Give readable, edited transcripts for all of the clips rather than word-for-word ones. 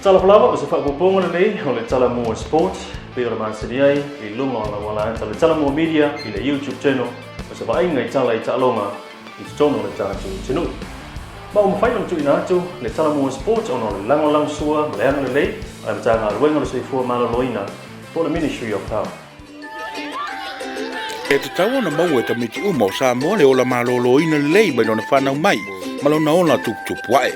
Talamua o se whakapōponga nei o le Talamua Sports, pe o le maasiri ai, i lunga o la wala ta le Talamua Media, i le YouTube channel, o se whainga i tala i ta'alonga, i tono le tātu tinu. Ma o mawhainga tu ina atu, le Talamua Sports o no le lango sua, le anga le lei, a le tanga aluenga le seifua maloloina, po le Ministry of Power. E te tau ana mau e tamiti uma o Samoa le ola maloloina le lei mai lona whanau mai, malona ona tuputupu wae.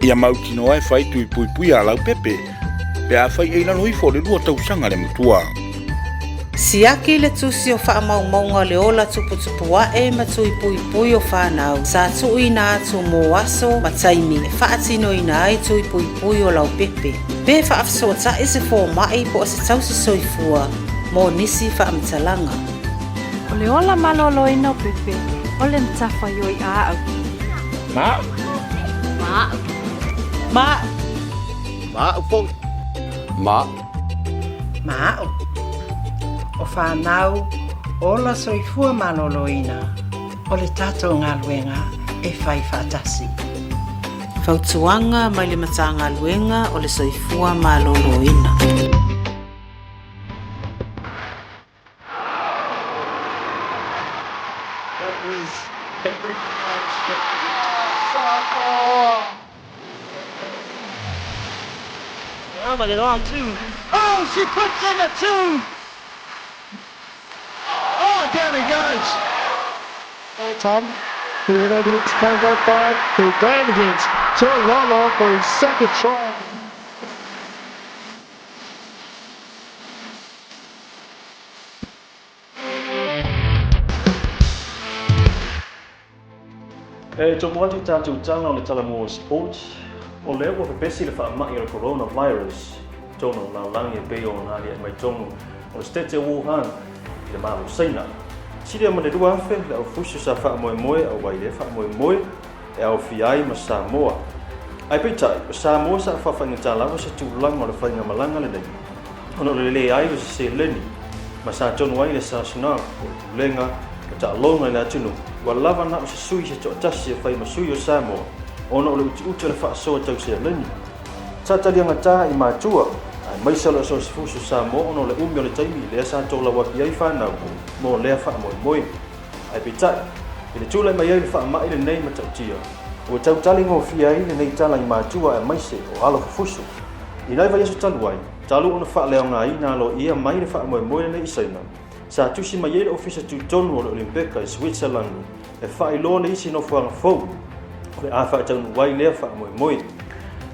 Ia mautino ai whai tui pui a lau pepe, pe a whai eina loi fo le lua tausanga le mutua. Siaki le tusi o wha maunga le ola tuputupu wae ma tui pui o whanau. Sa tui na atu mo aso ma taimi e whaatino ina ai tui pui o lau pepe. Pe whaafso ta e se fō mai po a se tausi soifua, mo nisi whaamitalanga. O le ola malolo ina o pepe, o le mtafa yoi a au. Ma? Fong. Ma. O whanau, ola soifua maloloina, o le tato ngā luenga e whai Fautasi. Fautuanga mai le mata ngā luenga o le soifua maloloina. Oh, but it on two. Oh, she puts in a two. Oh, down he goes. Tom, here it is, comes up back to Brannigan's. Taula for his second try. Tomo atu tātou tanga o le Talamua Sports, o leo wa pepesi le whaamai o le coronavirus, tono laulangi e peo ngā lia mai tono o le stete Wuhan i le mahu seina. Siri ama le rua awhe le au fusu sa whaamoe au wai le whaamoe e au fiai ma Samoa. Ai peitai, o Samoa sa whawhainga tālawa sa tūlanga o le whainga malanga le nei. Ono le le ai o se leni, ma sa tono ai le sa sinau o le tūlenga o ta alonga i nā tunu. Wa lava na o se sui se toatasi e whai masui o Samoa, ono o le uti le whaasoa tau se leni. Tatalianga tā i mātua, ai maisalo so se fusu Samoa ono le umi o le taimi le sa Taula wapi ai whanau mo lea whaamoe. Ai pitai, i le tūlai mai ai le whaamai le nei matautia. O tau talingo fia ai le nei tala i mātua e maise o alo fusu. I nai vai aso talu ai, talu ono whaaleo ngā i nā lo ia mai le whaamoe le nei isaina. Sa tusi mai ele ofisa tu tonu o le Olimpeka i Switzerland e whai loa le isi no whanga fau. O le awha taunu wai lea whaamoe.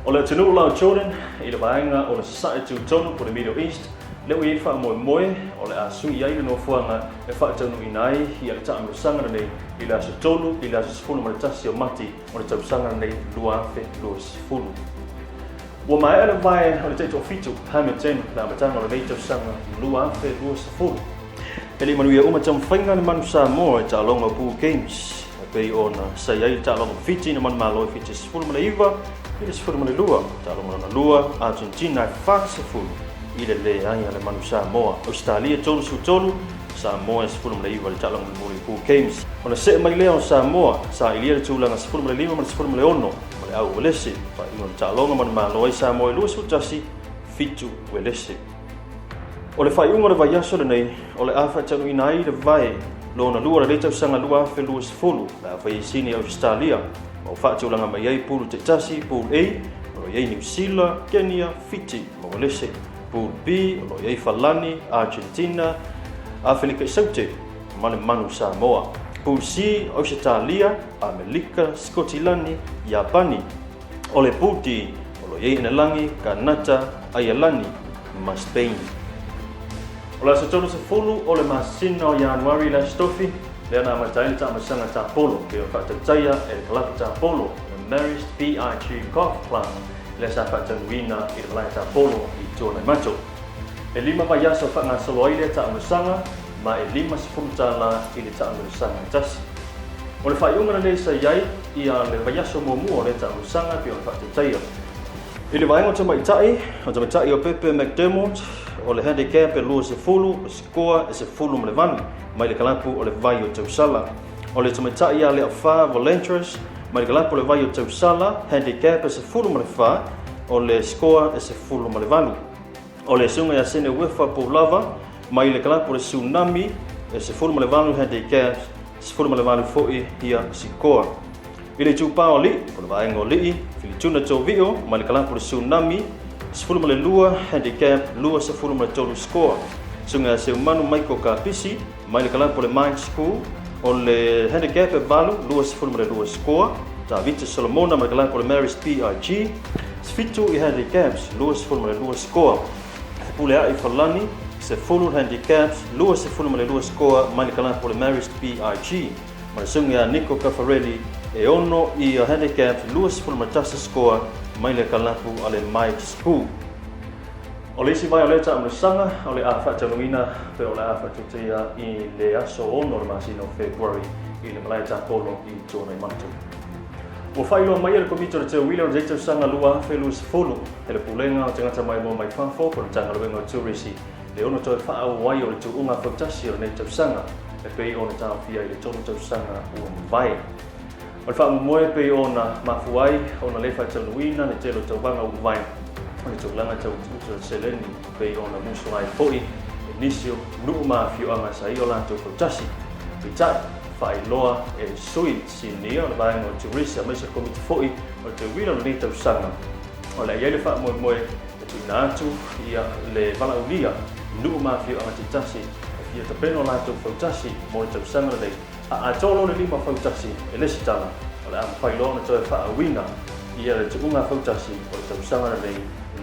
O le tunu lau Jordan i le vaenga o le sasae tu tonu po le Middle East leo i whaamoe o le asui ai le no whanga e whai taunu i nai i a le taamurusanga nei i le aso tonu i le aso sifunu maritasi o mati o le tausanga nei lua awhe lua sifunu. Wa mai ele vai o le teito ofitu Hamilton la matanga o le nei tausanga lua awhe lua sifunu. Eli manuia uma tam whainga ni manu Samoa e ta'alonga Pool Games. E pei ona sai ai ta'alonga Fiji na manu malo e Fiji sifuru male iwa, i le sifuru male lua. Ta'alonga na lua, Argentina e whaka sifuru. I le le anga le manu Samoa. Australia tolu su tolu, Samoa e sifuru male iwa le ta'alonga muli Pool Games. Ona se mai lea o Samoa, sa ilia le tūlanga sifuru male lima, male sifuru male ono, male au welese. Pa ingo le ta'alonga manu malo e Samoa e lua sutasi, fitu welese. O le whaiunga le vai aso le nei, o le awha tanu i nai le vai, lo na lua le tau sanga lua awhe lua sifulu, la awha i sini Australia, o whaati ulanga mai ei pulu te tasi, pulu A, o lo iei New Zealand, Kenya, Fiji, mo lese, pulu B, o lo iei Falani, Argentina, Afrika i saute, mane manu Samoa, pulu C, Australia, Amerika, Skotilani, Japani, o le pulu D, o lo iei Enelangi, Kanata, Aialani, ma Spain. O la satonu se fulu o le masina o Januari la stofi, le ana matai le tamasanga ta polo, ke o whatautaya e le kalapu ta polo, le Marist BIG Golf Club, le sa whatanuina i le lai ta polo i tōnei mato. E lima vai aso whangasolo ai le tamasanga, ma e lima se fulu tala i le tamasanga tasi. O le whaiunga nei sa iai, ia le vai aso mua le tamasanga pe o whatautaya. I le vaenga o tamaitai o Pepe McDermott, o le handicap e lua se fulu, o se koa e se fulu ma le vani, mai le kalapu o le vai o tausala. O le tamaitai a le awha volunteers, mai le kalapo le vai o tausala handicap se fulu ma le fa o le score se fulu ma le valu o le sunga ya sene wefa po lava mai le kalapo le tsunami se fulu ma le valu handicap se fulu ma le valu foi ia score ile tupa o li po le vai ngoli filituna tovio mai le kalapo le tsunami se fulu ma le lua handicap lua se fulu ma le tolu score sunga se umanu mai ko ka pisi mai le kalapo le mind school o le handicap e valu lua se fulu ma le lua score ta vita solomona ma le kalapo le marist PRG Sfitu I handicaps, lua se fulu ma le lua score. Pule ai falani, se fulu handicaps, lua se fulu ma le lua score, mai le kalapo le marist PRG. Ma le sunga ya Nico Caffarelli, e ono I handicaps, lua se fulu ma tasa score, mai le kalapo ale Mike School. O le isi vai o le ta amrisanga, o le afa tanuina, pe o le afa tutea I le aso ono le masino February, I le malai ta polo I tōna I matu. O whailo mai le komito le teo wile o zeitau sanga lua whelu se fulu. He le pulenga o tangata mai mo mai whanfo po le tanga luenga o tourisi. Le ono toi whaau wai o le tuunga Fautasi o nei tau sanga. E pei o na tau fia I le tonu tau sanga ua mwai. O le whaau moe pei o na mafuai o na lefa tau nuina ne telo tau wanga ua mwai. O le tau langa tau tuto seleni pei o na muso ai poi. E nisio nuu maa fio anga sa I o lanto Fautasi. Pitai. Whailoa e sui sinia o le vaenga o tourisi a meisa komiti foi o te wila o nei tau sanga. O le iele wha moe moe e tuina atu ia le vala ulia nuu mawhio anga te tasi e fia ta peno lato Fautasi mo le tau sanga nei a tolo le lima Fautasi e lesi tala o le ama whailoa na toe wha awina ia le tuunga Fautasi o le tau sanga nei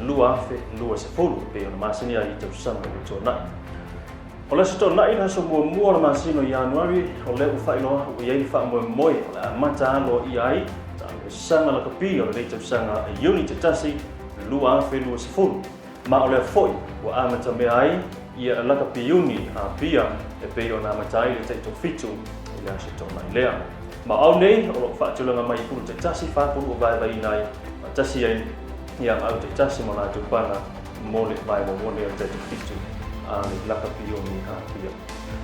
lua afe lua se folu pe o na masania I tau sanga le tō nai. O le sato nai na so mua la masino Januari o le u whailoa u iei wha moe o le amata alo I ai ta le sanga la kapi o le tau sanga a iuni te tasi lua afe lua se fulu. Ma o le foi wa amata mea ai ia la kapi iuni a Apia e pei o na amata ai le teito fitu I le asato nai lea. Ma au nei o lo whaatulanga mai pulu te tasi whapulu o vai vai nai ma tasi ai ia au te tasi mo la tupana mo le vai mo mone o teito fitu. Ni laka pioni Apia.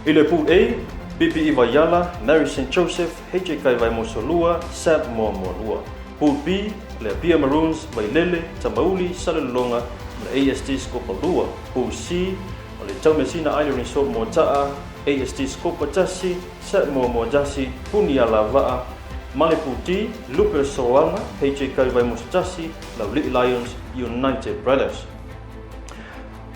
I le pool A, PPI Vaiala, Mary St. Joseph, HK vai Mosolua, Samoa Moalua. Pool B, le Apia Maroons, Vailele, Tamauli, Salelonga, le AST Skopalua. Pool C, le Taumesina Island Resort Motaa, AST Skopatasi, Samoa Moajasi, Puniala Vaa. Male Pool D, Lupe Soanga, HK vai Mosatasi, Lauli Lions, United Brothers.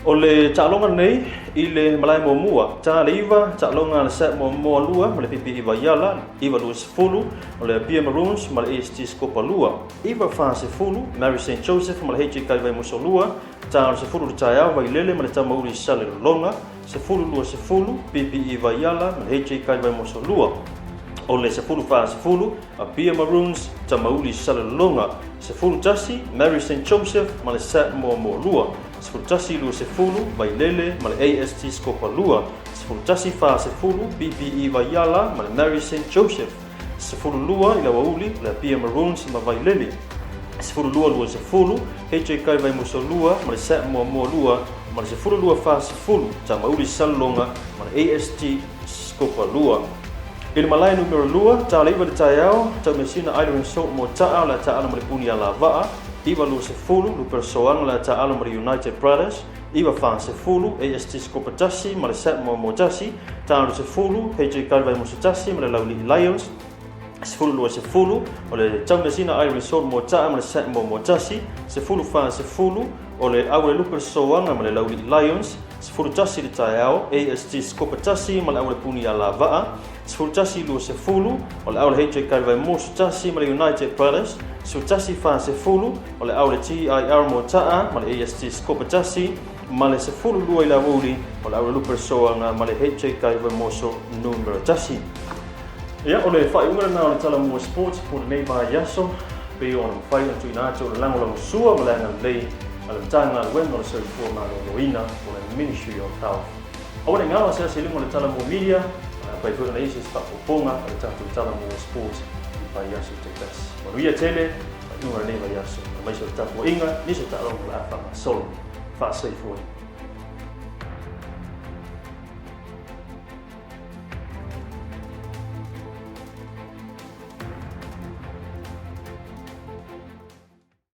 O le ta'alonga nei I le malai mo mua ta le iwa ta'alonga le set mo moa lua ma le PPI Vaiala iwa lua se fulu o le Apia Maroons ma le AST Skopalua iwa wha se fulu Mary St. Joseph ma le HK vai Mosolua ta le se fulu le taiao Vailele ma le Tamauli Salelonga se fulu lua se fulu PPI Vaiala ma le HK vai Mosolua o le se fulu wha se fulu Apia Maroons Tamauli Salelonga se fulu tasi Mary St. Joseph ma le set mo lua se Fautasi lua se fulu Vailele ma le AST Skopalua se Fautasi wha se fulu PPI Vaiala ma le Mary St. Joseph se fulu lua I la wauli le Apia Maroons ma Vailele se fulu lua se fulu HK vai Mosolua ma le Samoa lua ma le se fulu lua wha se fulu Tamauli Salelonga ma le AST Skopalua. I le malai numero lua ta le iwa le taiao Taumesina Island Resort Motaa la ta ala ma le Puniala Vaa iwa lua se fulu Luper Soanga la ta ala ma le United Brothers iwa wha se fulu AST Skopatasi ma le Samoa Moajasi ta ala se fulu HK vai Mosatasi ma le Lauli Lions se fulu lua se fulu o le Taumesina Island Resort Motaa ma le Samoa Moajasi se fulu wha se fulu o le aule Luper Soanga ma le Lauli Lions se fulu tasi le taiao AST Skopatasi ma le aule Puniala Vaa se fulu tasi lua se fulu o le aule HK vai Mosatasi ma le United Brothers se fulu tasi wha se fulu o le aule TIR Motaa ma le AST Skopatasi ma le se fulu lua I la wuli o le aule Luper Soanga ma le HK vai Moso numero tasi. Ia o le whaiunga na o le Talamua Sports po le nei maha yaso pe o le whai atu ina atu o le langolango sua ma le anga lei a le tanga le wenga o le saifua ma le loina o le Ministry of Health. O le ngawa se ase limo le Talamua Media pai puna na isi whapoponga o le tatu Talamua Sports I pai yaso te tasi. Manuia tele, whaiunga nei maha yaso. Maisa o le tapu inga, nisa ta alongo le awhanga solo. Wha saifua.